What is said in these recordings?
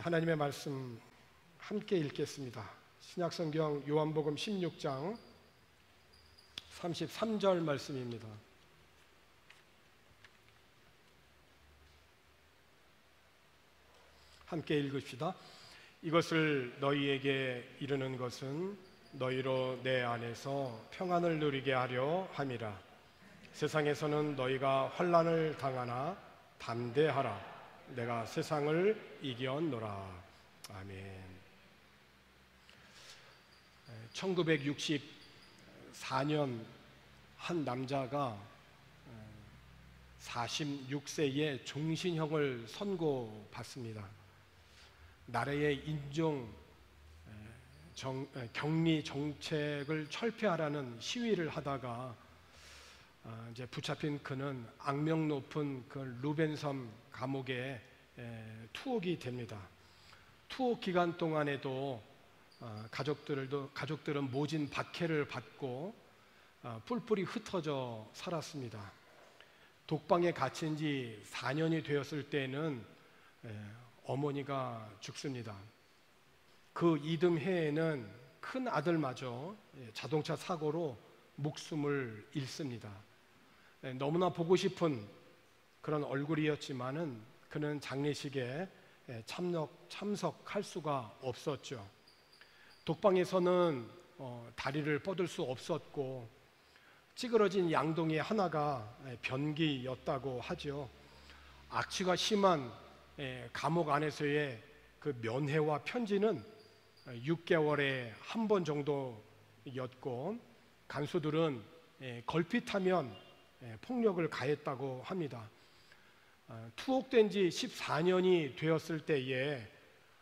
하나님의 말씀 함께 읽겠습니다. 신약성경 요한복음 16장 33절 말씀입니다. 함께 읽읍시다. 이것을 너희에게 이르는 것은 너희로 내 안에서 평안을 누리게 하려 함이라. 세상에서는 너희가 환난을 당하나 담대하라. 내가 세상을 이겼노라. 아멘. 1964년 한 남자가 46세에 종신형을 선고받습니다. 나라의 격리 정책을 철폐하라는 시위를 하다가 이제 붙잡힌 그는 악명 높은 그 루벤섬 감옥에 투옥이 됩니다. 투옥 기간 동안에도 가족들은 모진 박해를 받고 뿔뿔이 흩어져 살았습니다. 독방에 갇힌 지 4년이 되었을 때는 어머니가 죽습니다. 그 이듬해에는 큰 아들마저 자동차 사고로 목숨을 잃습니다. 너무나 보고 싶은 그런 얼굴이었지만은 그는 장례식에 참석할 수가 없었죠. 독방에서는 다리를 뻗을 수 없었고 찌그러진 양동이 하나가 변기였다고 하죠. 악취가 심한 감옥 안에서의 그 면회와 편지는 6개월에 한 번 정도였고 간수들은 걸핏하면 폭력을 가했다고 합니다. 투옥된 지 14년이 되었을 때에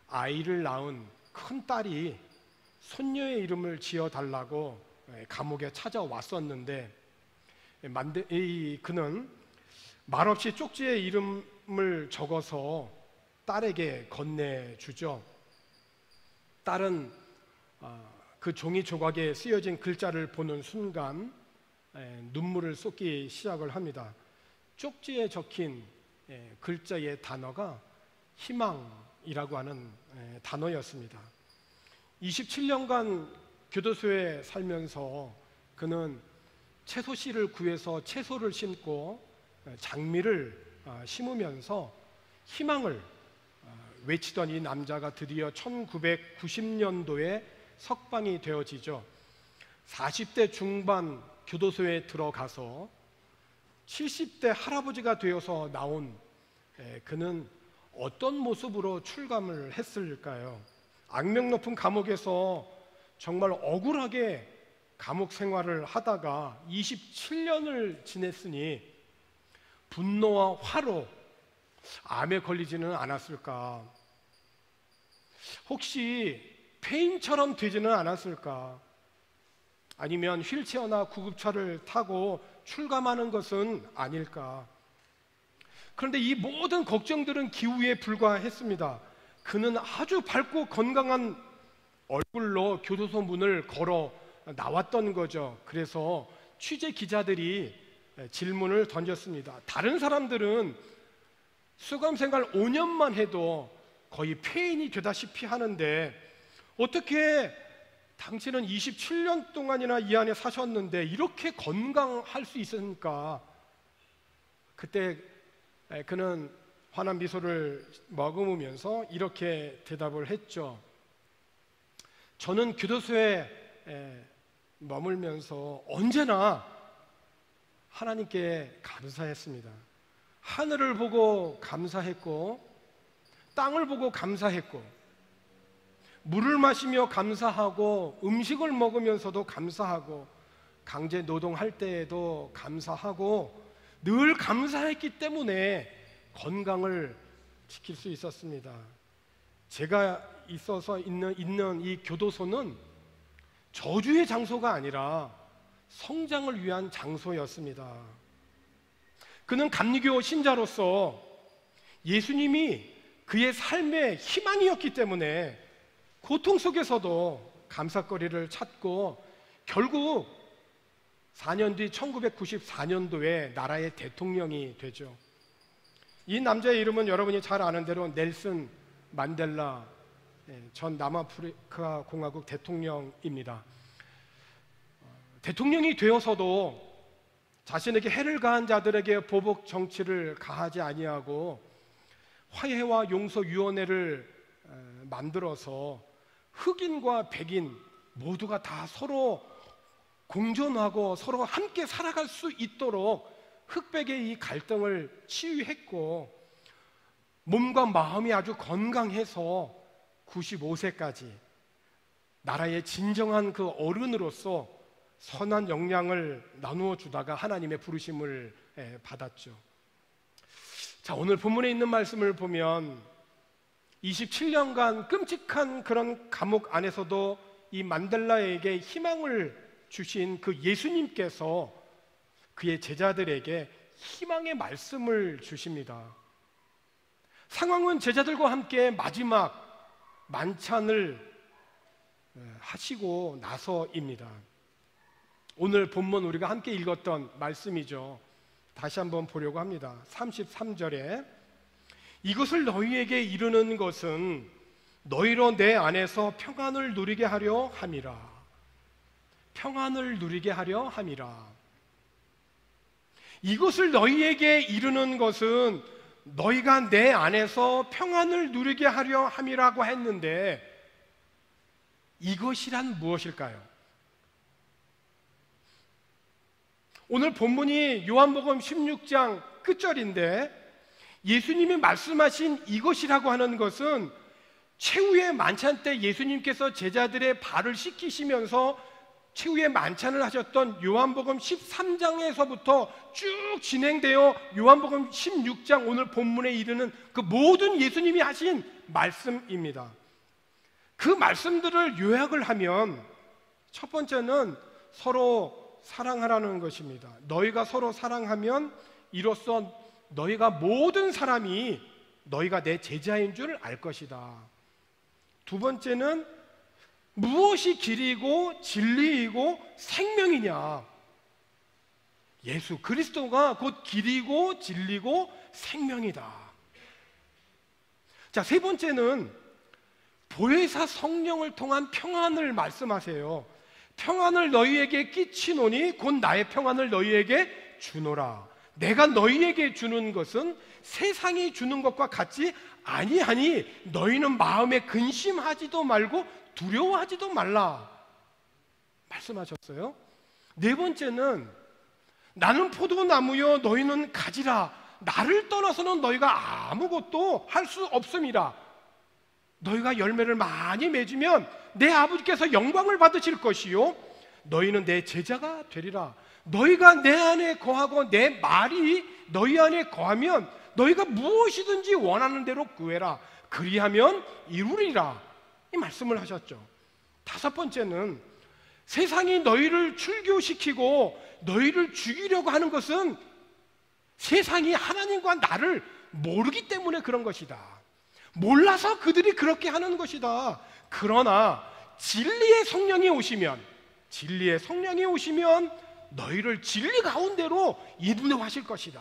아이를 낳은 큰 딸이 손녀의 이름을 지어달라고 감옥에 찾아왔었는데 그는 말없이 쪽지에 이름을 적어서 딸에게 건네주죠. 딸은 그 종이 조각에 쓰여진 글자를 보는 순간 눈물을 쏟기 시작을 합니다. 쪽지에 적힌 글자의 단어가 희망이라고 하는 단어였습니다. 27년간 교도소에 살면서 그는 채소 씨를 구해서 채소를 심고 장미를 심으면서 희망을 외치던 이 남자가 드디어 1990년도에 석방이 되어지죠. 40대 중반 교도소에 들어가서 70대 할아버지가 되어서 나온 그는 어떤 모습으로 출감을 했을까요? 악명 높은 감옥에서 정말 억울하게 감옥 생활을 하다가 27년을 지냈으니 분노와 화로 암에 걸리지는 않았을까? 혹시 폐인처럼 되지는 않았을까? 아니면 휠체어나 구급차를 타고 출감하는 것은 아닐까? 그런데 이 모든 걱정들은 기우에 불과했습니다. 그는 아주 밝고 건강한 얼굴로 교도소 문을 걸어 나왔던 거죠. 그래서 취재 기자들이 질문을 던졌습니다. 다른 사람들은 수감 생활 5년만 해도 거의 폐인이 되다시피 하는데 어떻게 당신은 27년 동안이나 이 안에 사셨는데 이렇게 건강할 수 있습니까? 그때 그는 환한 미소를 머금으면서 이렇게 대답을 했죠. 저는 교도소에 머물면서 언제나 하나님께 감사했습니다. 하늘을 보고 감사했고 땅을 보고 감사했고 물을 마시며 감사하고 음식을 먹으면서도 감사하고 강제 노동할 때에도 감사하고 늘 감사했기 때문에 건강을 지킬 수 있었습니다. 제가 있는 이 교도소는 저주의 장소가 아니라 성장을 위한 장소였습니다. 그는 감리교 신자로서 예수님이 그의 삶의 희망이었기 때문에 고통 속에서도 감사거리를 찾고 결국 4년 뒤 1994년도에 나라의 대통령이 되죠. 이 남자의 이름은 여러분이 잘 아는 대로 넬슨 만델라 전 남아프리카 공화국 대통령입니다. 대통령이 되어서도 자신에게 해를 가한 자들에게 보복 정치를 가하지 아니하고 화해와 용서위원회를 만들어서 흑인과 백인 모두가 다 서로 공존하고 서로 함께 살아갈 수 있도록 흑백의 이 갈등을 치유했고, 몸과 마음이 아주 건강해서 95세까지 나라의 진정한 그 어른으로서 선한 영향을 나누어 주다가 하나님의 부르심을 받았죠. 자, 오늘 본문에 있는 말씀을 보면 27년간 끔찍한 그런 감옥 안에서도 이 만델라에게 희망을 주신 그 예수님께서 그의 제자들에게 희망의 말씀을 주십니다. 상황은 제자들과 함께 마지막 만찬을 하시고 나서입니다. 오늘 본문 우리가 함께 읽었던 말씀이죠. 다시 한번 보려고 합니다. 33절에 이것을 너희에게 이르는 것은 너희로 내 안에서 평안을 누리게 하려 함이라. 평안을 누리게 하려 함이라. 이것을 너희에게 이르는 것은 너희가 내 안에서 평안을 누리게 하려 함이라고 했는데, 이것이란 무엇일까요? 오늘 본문이 요한복음 16장 끝절인데, 예수님이 말씀하신 이것이라고 하는 것은 최후의 만찬 때 예수님께서 제자들의 발을 씻기시면서 최후의 만찬을 하셨던 요한복음 13장에서부터 쭉 진행되어 요한복음 16장 오늘 본문에 이르는 그 모든 예수님이 하신 말씀입니다. 그 말씀들을 요약을 하면 첫 번째는 서로 사랑하라는 것입니다. 너희가 서로 사랑하면 이로써 너희가 모든 사람이 너희가 내 제자인 줄 알 것이다. 두 번째는 무엇이 길이고 진리이고 생명이냐? 예수 그리스도가 곧 길이고 진리고 생명이다. 자, 세 번째는 보혜사 성령을 통한 평안을 말씀하세요. 평안을 너희에게 끼치노니 곧 나의 평안을 너희에게 주노라. 내가 너희에게 주는 것은 세상이 주는 것과 같지 아니하니 너희는 마음에 근심하지도 말고 두려워하지도 말라 말씀하셨어요. 네 번째는 나는 포도나무여 너희는 가지라. 나를 떠나서는 너희가 아무것도 할 수 없음이라. 너희가 열매를 많이 맺으면 내 아버지께서 영광을 받으실 것이요 너희는 내 제자가 되리라. 너희가 내 안에 거하고 내 말이 너희 안에 거하면 너희가 무엇이든지 원하는 대로 구해라. 그리하면 이루리라. 이 말씀을 하셨죠. 다섯 번째는 세상이 너희를 출교시키고 너희를 죽이려고 하는 것은 세상이 하나님과 나를 모르기 때문에 그런 것이다. 몰라서 그들이 그렇게 하는 것이다. 그러나 진리의 성령이 오시면 너희를 진리 가운데로 인도하실 것이다.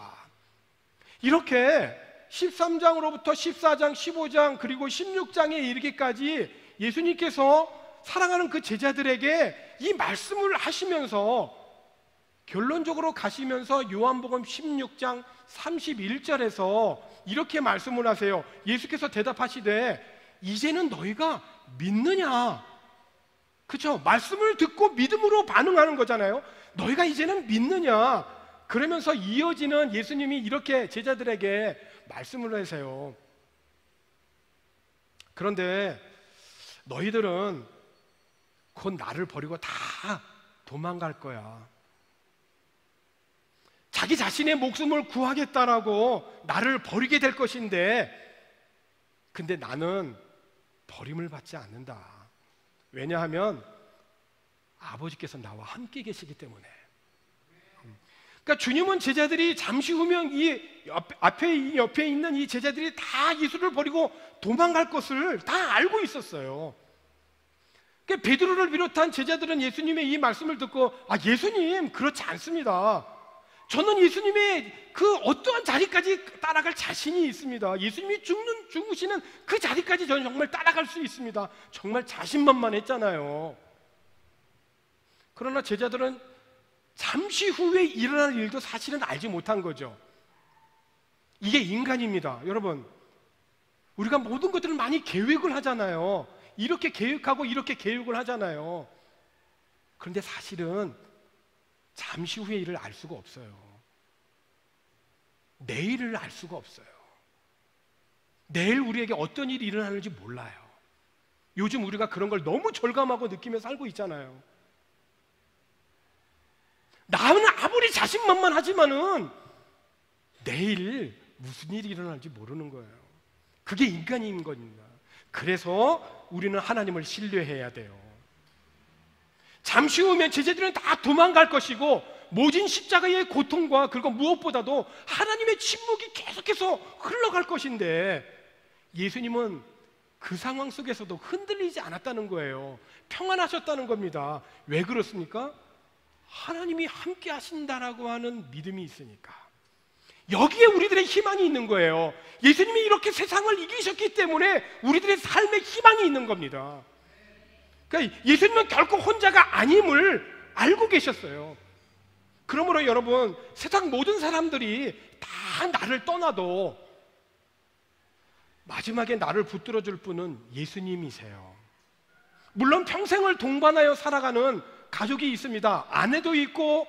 이렇게 13장으로부터 14장, 15장 그리고 16장에 이르기까지 예수님께서 사랑하는 그 제자들에게 이 말씀을 하시면서 결론적으로 가시면서 요한복음 16장 31절에서 이렇게 말씀을 하세요. 예수께서 대답하시되 이제는 너희가 믿느냐? 그렇죠? 말씀을 듣고 믿음으로 반응하는 거잖아요. 너희가 이제는 믿느냐? 그러면서 이어지는 예수님이 이렇게 제자들에게 말씀을 하세요. 그런데 너희들은 곧 나를 버리고 다 도망갈 거야. 자기 자신의 목숨을 구하겠다라고 나를 버리게 될 것인데, 근데 나는 버림을 받지 않는다. 왜냐하면 아버지께서 나와 함께 계시기 때문에. 그러니까 주님은 제자들이 잠시 후면 이 옆에 있는 이 제자들이 다 예수를 버리고 도망갈 것을 다 알고 있었어요. 그러니까 베드로를 비롯한 제자들은 예수님의 이 말씀을 듣고 예수님 그렇지 않습니다. 저는 예수님의 그 어떠한 자리까지 따라갈 자신이 있습니다. 예수님이 죽으시는 그 자리까지 저는 정말 따라갈 수 있습니다. 정말 자신만만했잖아요. 그러나 제자들은 잠시 후에 일어날 일도 사실은 알지 못한 거죠. 이게 인간입니다. 여러분, 우리가 모든 것들을 많이 계획을 하잖아요. 이렇게 계획하고 이렇게 계획을 하잖아요. 그런데 사실은 잠시 후의 일을 알 수가 없어요. 내일을 알 수가 없어요. 내일 우리에게 어떤 일이 일어나는지 몰라요. 요즘 우리가 그런 걸 너무 절감하고 느끼며 살고 있잖아요. 나는 아무리 자신만만하지만은 내일 무슨 일이 일어날지 모르는 거예요. 그게 인간인 겁니다. 그래서 우리는 하나님을 신뢰해야 돼요. 잠시 후면 제자들은 다 도망갈 것이고 모진 십자가의 고통과 그리고 무엇보다도 하나님의 침묵이 계속해서 흘러갈 것인데 예수님은 그 상황 속에서도 흔들리지 않았다는 거예요. 평안하셨다는 겁니다. 왜 그렇습니까? 하나님이 함께 하신다라고 하는 믿음이 있으니까. 여기에 우리들의 희망이 있는 거예요. 예수님이 이렇게 세상을 이기셨기 때문에 우리들의 삶에 희망이 있는 겁니다. 그러니까 예수님은 결코 혼자가 아님을 알고 계셨어요. 그러므로 여러분, 세상 모든 사람들이 다 나를 떠나도 마지막에 나를 붙들어 줄 분은 예수님이세요. 물론 평생을 동반하여 살아가는 가족이 있습니다. 아내도 있고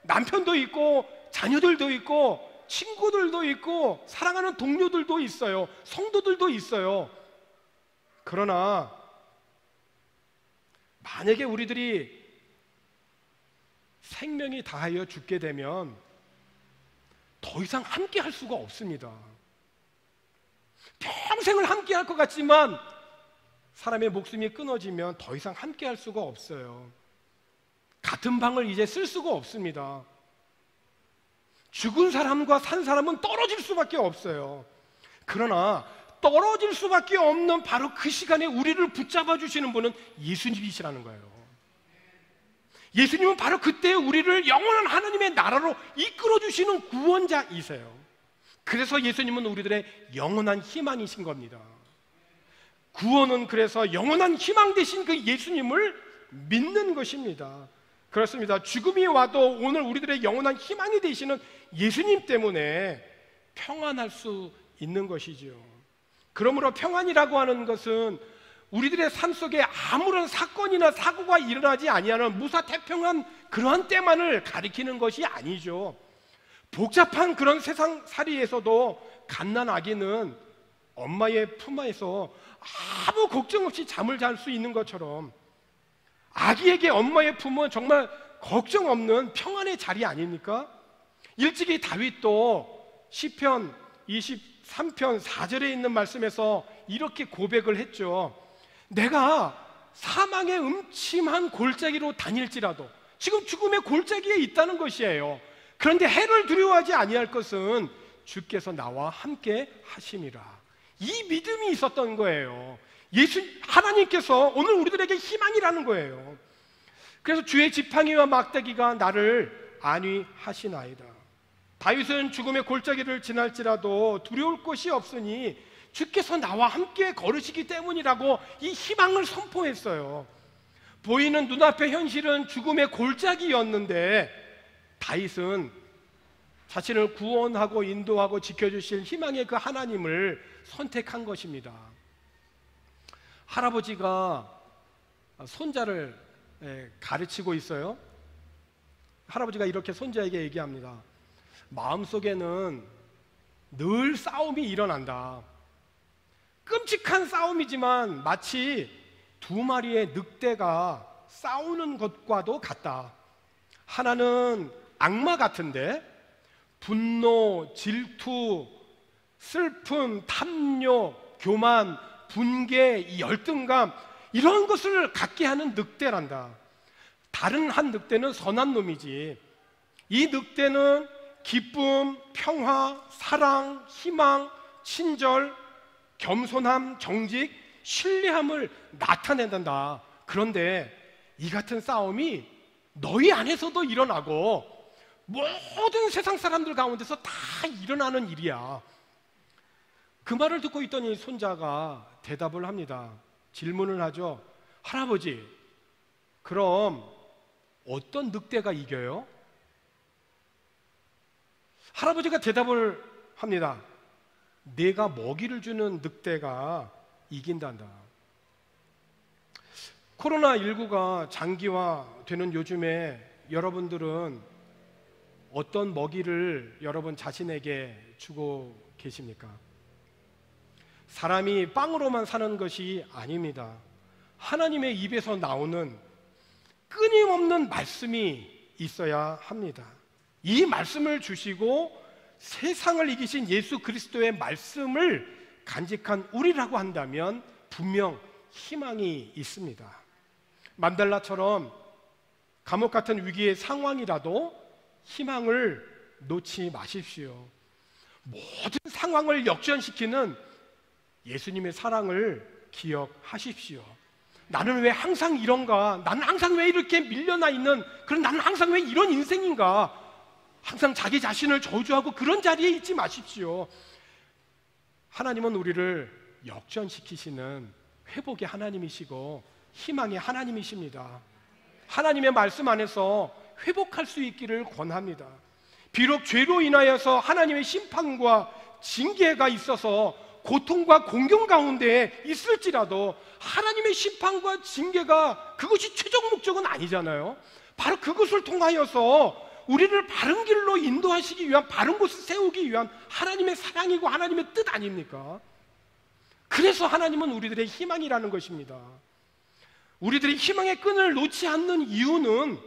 남편도 있고 자녀들도 있고 친구들도 있고 사랑하는 동료들도 있어요. 성도들도 있어요. 그러나 만약에 우리들이 생명이 다하여 죽게 되면 더 이상 함께 할 수가 없습니다. 평생을 함께 할 것 같지만 사람의 목숨이 끊어지면 더 이상 함께 할 수가 없어요. 같은 방을 이제 쓸 수가 없습니다. 죽은 사람과 산 사람은 떨어질 수밖에 없어요. 그러나 떨어질 수밖에 없는 바로 그 시간에 우리를 붙잡아 주시는 분은 예수님이시라는 거예요. 예수님은 바로 그때 우리를 영원한 하나님의 나라로 이끌어 주시는 구원자이세요. 그래서 예수님은 우리들의 영원한 희망이신 겁니다. 구원은 그래서 영원한 희망 되신 그 예수님을 믿는 것입니다. 그렇습니다. 죽음이 와도 오늘 우리들의 영원한 희망이 되시는 예수님 때문에 평안할 수 있는 것이죠. 그러므로 평안이라고 하는 것은 우리들의 삶 속에 아무런 사건이나 사고가 일어나지 아니하는 무사태평한 그러한 때만을 가리키는 것이 아니죠. 복잡한 그런 세상살이에서도 갓난 아기는 엄마의 품에서 아무 걱정 없이 잠을 잘 수 있는 것처럼 아기에게 엄마의 품은 정말 걱정 없는 평안의 자리 아닙니까? 일찍이 다윗도 시편 23편 4절에 있는 말씀에서 이렇게 고백을 했죠. 내가 사망의 음침한 골짜기로 다닐지라도, 지금 죽음의 골짜기에 있다는 것이에요. 그런데 해를 두려워하지 아니할 것은 주께서 나와 함께 하심이라. 이 믿음이 있었던 거예요. 하나님께서 오늘 우리들에게 희망이라는 거예요. 그래서 주의 지팡이와 막대기가 나를 안위하시나이다. 다윗은 죽음의 골짜기를 지날지라도 두려울 것이 없으니 주께서 나와 함께 걸으시기 때문이라고 이 희망을 선포했어요. 보이는 눈앞의 현실은 죽음의 골짜기였는데 다윗은 자신을 구원하고 인도하고 지켜주실 희망의 그 하나님을 선택한 것입니다. 할아버지가 손자를 가르치고 있어요. 할아버지가 이렇게 손자에게 얘기합니다. 마음속에는 늘 싸움이 일어난다. 끔찍한 싸움이지만 마치 두 마리의 늑대가 싸우는 것과도 같다. 하나는 악마 같은데 분노, 질투, 슬픔, 탐욕, 교만, 분개, 이 열등감, 이런 것을 갖게 하는 늑대란다. 다른 한 늑대는 선한 놈이지. 이 늑대는 기쁨, 평화, 사랑, 희망, 친절, 겸손함, 정직, 신뢰함을 나타낸단다. 그런데 이 같은 싸움이 너희 안에서도 일어나고 모든 세상 사람들 가운데서 다 일어나는 일이야. 그 말을 듣고 있던 이 손자가 대답을 합니다. 질문을 하죠. 할아버지, 그럼 어떤 늑대가 이겨요? 할아버지가 대답을 합니다. 내가 먹이를 주는 늑대가 이긴단다. 코로나19가 장기화되는 요즘에 여러분들은 어떤 먹이를 여러분 자신에게 주고 계십니까? 사람이 빵으로만 사는 것이 아닙니다. 하나님의 입에서 나오는 끊임없는 말씀이 있어야 합니다. 이 말씀을 주시고 세상을 이기신 예수 그리스도의 말씀을 간직한 우리라고 한다면 분명 희망이 있습니다. 만델라처럼 감옥 같은 위기의 상황이라도 희망을 놓지 마십시오. 모든 상황을 역전시키는 예수님의 사랑을 기억하십시오. 나는 왜 항상 이런가? 나는 항상 왜 이렇게 밀려나 있는, 그런 나는 항상 왜 이런 인생인가? 항상 자기 자신을 저주하고 그런 자리에 있지 마십시오. 하나님은 우리를 역전시키시는 회복의 하나님이시고 희망의 하나님이십니다. 하나님의 말씀 안에서 회복할 수 있기를 권합니다. 비록 죄로 인하여서 하나님의 심판과 징계가 있어서 고통과 공경 가운데 있을지라도 하나님의 심판과 징계가 그것이 최종 목적은 아니잖아요. 바로 그것을 통하여서 우리를 바른 길로 인도하시기 위한, 바른 곳을 세우기 위한 하나님의 사랑이고 하나님의 뜻 아닙니까? 그래서 하나님은 우리들의 희망이라는 것입니다. 우리들이 희망의 끈을 놓지 않는 이유는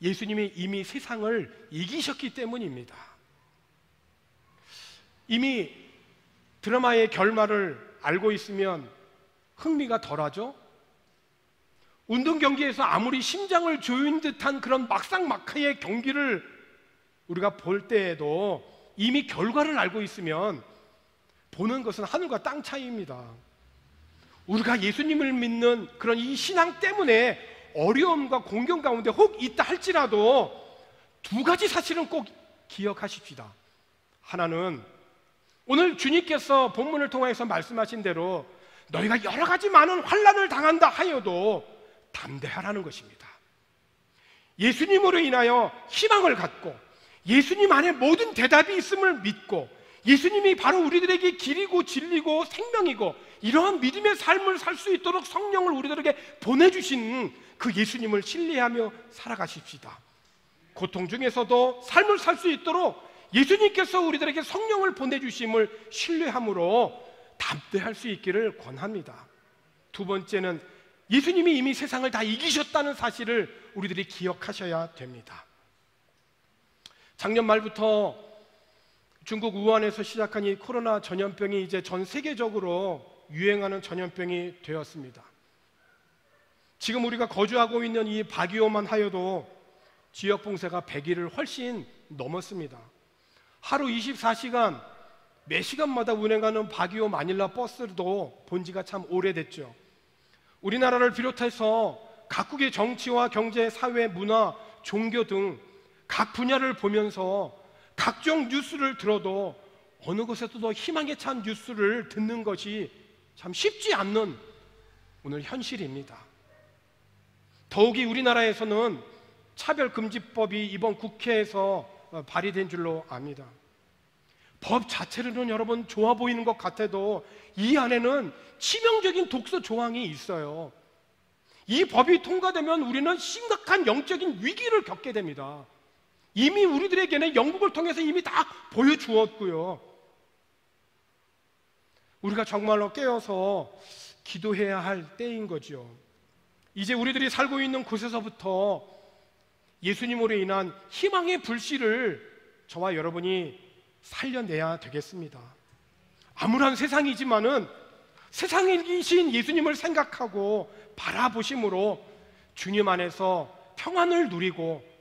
예수님이 이미 세상을 이기셨기 때문입니다. 이미 드라마의 결말을 알고 있으면 흥미가 덜하죠? 운동 경기에서 아무리 심장을 조인 듯한 그런 막상막하의 경기를 우리가 볼 때에도 이미 결과를 알고 있으면 보는 것은 하늘과 땅 차이입니다. 우리가 예수님을 믿는 그런 이 신앙 때문에 어려움과 공경 가운데 혹 있다 할지라도 두 가지 사실은 꼭 기억하십시다. 하나는 오늘 주님께서 본문을 통해서 말씀하신 대로 너희가 여러 가지 많은 환난을 당한다 하여도 담대하라는 것입니다. 예수님으로 인하여 희망을 갖고 예수님 안에 모든 대답이 있음을 믿고 예수님이 바로 우리들에게 길이고 진리고 생명이고 이러한 믿음의 삶을 살 수 있도록 성령을 우리들에게 보내주신 그 예수님을 신뢰하며 살아가십시다. 고통 중에서도 삶을 살 수 있도록 예수님께서 우리들에게 성령을 보내주심을 신뢰함으로 담대할 수 있기를 권합니다. 두 번째는 예수님이 이미 세상을 다 이기셨다는 사실을 우리들이 기억하셔야 됩니다. 작년 말부터 중국 우한에서 시작한 이 코로나 전염병이 이제 전 세계적으로 유행하는 전염병이 되었습니다. 지금 우리가 거주하고 있는 이 바기오만 하여도 지역 봉쇄가 100일을 훨씬 넘었습니다. 하루 24시간 매 시간마다 운행하는 바기오 마닐라 버스도 본 지가 참 오래됐죠. 우리나라를 비롯해서 각국의 정치와 경제, 사회, 문화, 종교 등 각 분야를 보면서 각종 뉴스를 들어도 어느 곳에서도 희망에 찬 뉴스를 듣는 것이 참 쉽지 않는 오늘 현실입니다. 더욱이 우리나라에서는 차별금지법이 이번 국회에서 발의된 줄로 압니다. 법 자체로는 여러분 좋아 보이는 것 같아도 이 안에는 치명적인 독소 조항이 있어요. 이 법이 통과되면 우리는 심각한 영적인 위기를 겪게 됩니다. 이미 우리들에게는 영국을 통해서 이미 다 보여주었고요. 우리가 정말로 깨어서 기도해야 할 때인 거죠. 이제 우리들이 살고 있는 곳에서부터 예수님으로 인한 희망의 불씨를 저와 여러분이 살려내야 되겠습니다. 암울한 세상이지만은 세상이신 예수님을 생각하고 바라보심으로 주님 안에서 평안을 누리고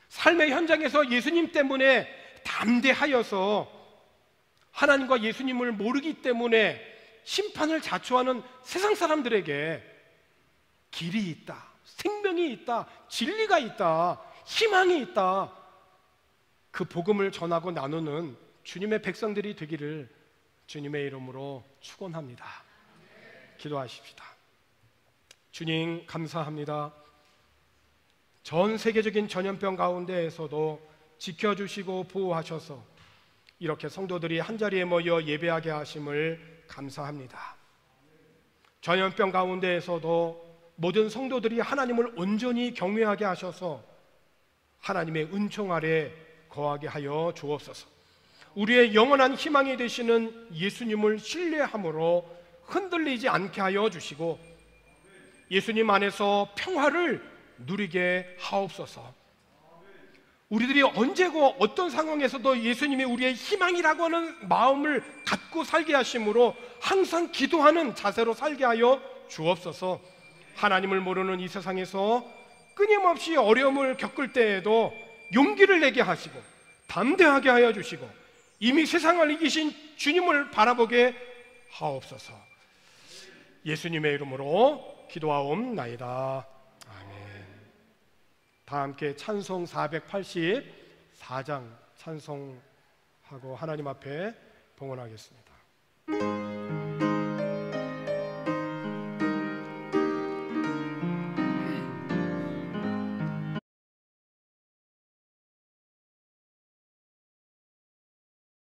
삶의 현장에서 예수님 때문에 담대하여서 하나님과 예수님을 모르기 때문에 심판을 자초하는 세상 사람들에게 길이 있다, 생명이 있다, 진리가 있다, 희망이 있다 그 복음을 전하고 나누는 주님의 백성들이 되기를 주님의 이름으로 축원합니다. 기도하십시다. 주님 감사합니다. 전 세계적인 전염병 가운데에서도 지켜주시고 보호하셔서 이렇게 성도들이 한자리에 모여 예배하게 하심을 감사합니다. 전염병 가운데에서도 모든 성도들이 하나님을 온전히 경외하게 하셔서 하나님의 은총 아래 거하게 하여 주옵소서. 우리의 영원한 희망이 되시는 예수님을 신뢰함으로 흔들리지 않게 하여 주시고 예수님 안에서 평화를 누리게 하옵소서. 우리들이 언제고 어떤 상황에서도 예수님이 우리의 희망이라고 하는 마음을 갖고 살게 하심으로 항상 기도하는 자세로 살게 하여 주옵소서. 하나님을 모르는 이 세상에서 끊임없이 어려움을 겪을 때에도 용기를 내게 하시고 담대하게 하여 주시고 이미 세상을 이기신 주님을 바라보게 하옵소서. 예수님의 이름으로 기도하옵나이다. 아멘. 다 함께 찬송 484장 찬송하고 하나님 앞에 봉헌하겠습니다.